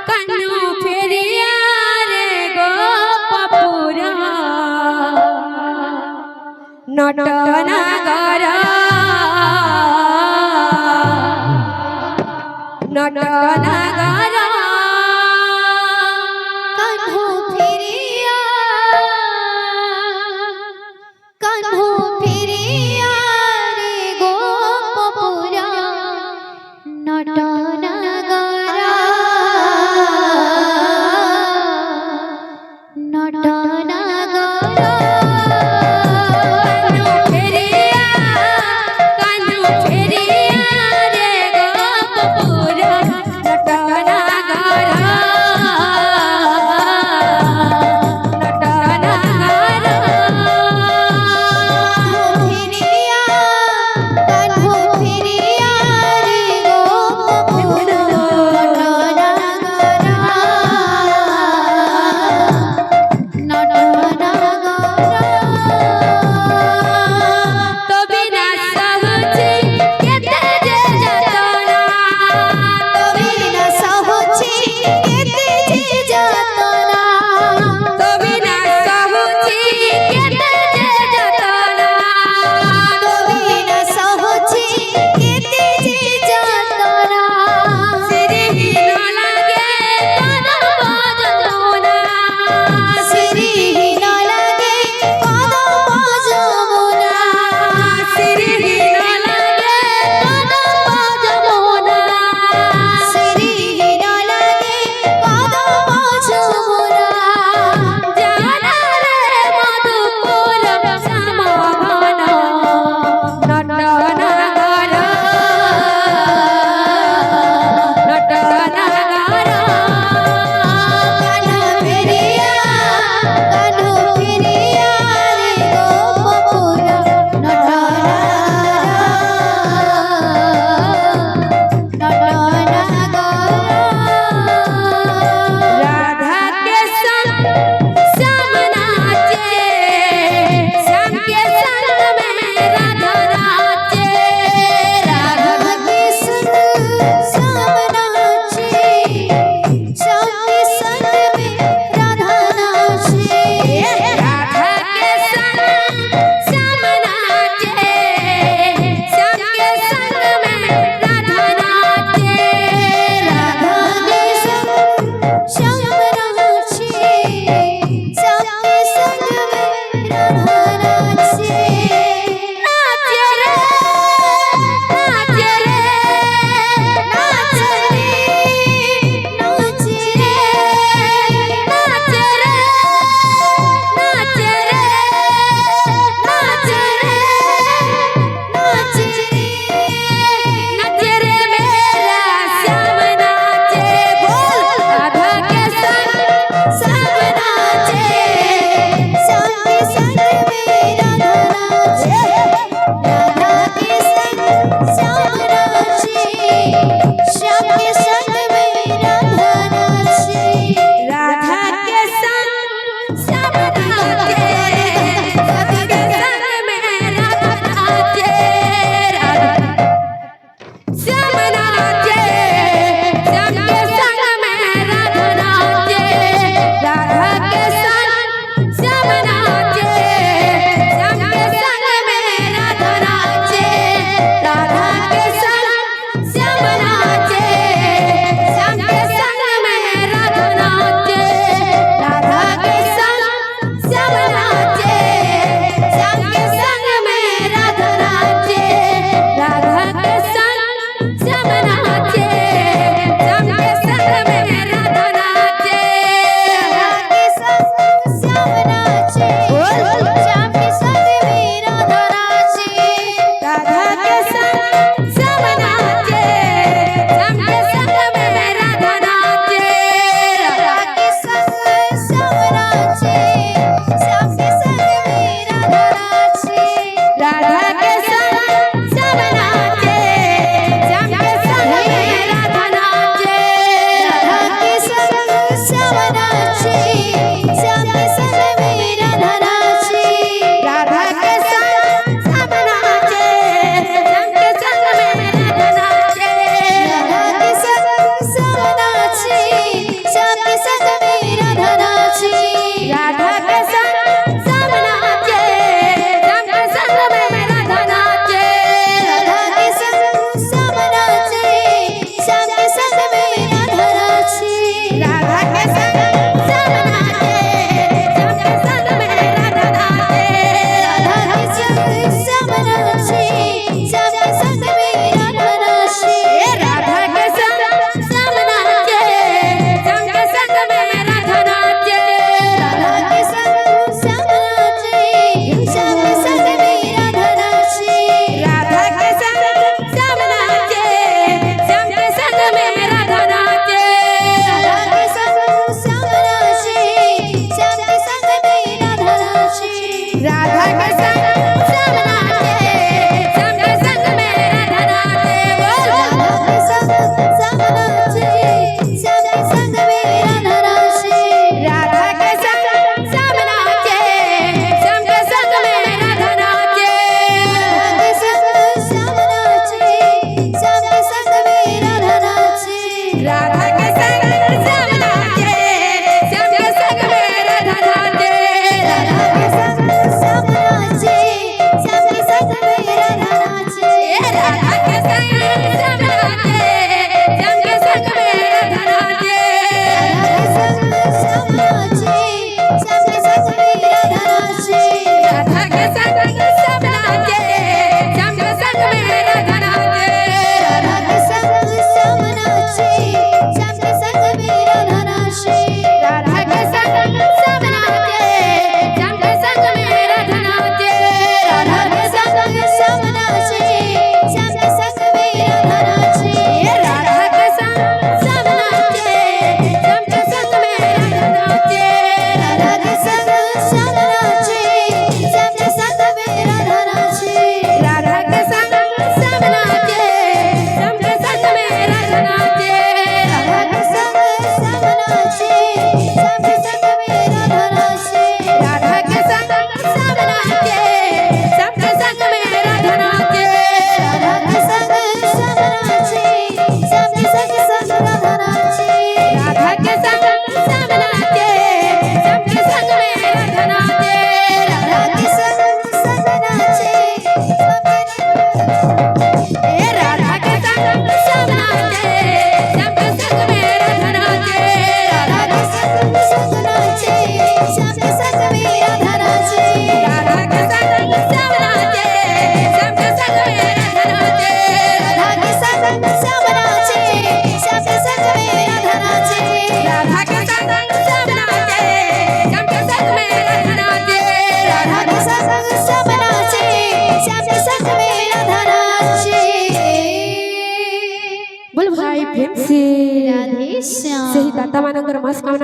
कानू फेरिया रे गोपपुरा नटनागर नटनागर कान्हू फेरिया रे गोपपुरा नटनागरा नटनागरा श्याम के संग में राधा नाचे राधा के संग श्याम नाचे श्याम के संग में राधा नाचे के संग श्याम नाचे श्याम के संग में राधा नाचे राधा के संग श्याम नाचे श्याम के संग में राधा नाचे राधा के संग श्याम नाचे श्याम के संग में राधा नाचे राधा के संग श्याम नाचे श्याम के संग में राधा नाचे राधा के संग श्याम नाचे श्याम के संग में राधा नाचे राधा के संग श्याम नाचे श्याम के संग में राधा नाचे राधा के संग श्याम नाचे श्याम के संग में राधा नाचे राधा के संग श्याम नाचे श्याम के संग में राधा नाचे राधा के संग श्याम नाचे श्याम के संग में राधा नाचे राधा के संग श्याम नाचे श्याम के संग में राधा नाचे राधा के संग श्याम नाचे श्याम के संग में राधा नाचे राधा के संग श्याम नाचे श्याम के संग में राधा नाचे राधा के संग श्याम नाचे श्याम के संग में राधा नाचे राधा के संग श्याम नाचे श्याम के संग राधा नाचे राधा के संग श्याम नाचे श्याम के संग में राधा नाचे राधा के संग नाचे राधा के संग श्याम नाचे श्याम के संग में राधा नाचे राधा के संग नाचे श्याम के संग में राधा नाचे राधा के संग श्याम नाचे श्याम के संग में राधा नाचे राधा के संग श्याम नाचे श्याम के संग में राधा नाचे राधा के संग श्याम नाचे श्याम के संग में राधा नाचे राधा के संग श्याम नाचे श्याम के संग में राधा नाचे बोल भाई प्रेम से राधे श्याम सही दाता मानकर मस्कामना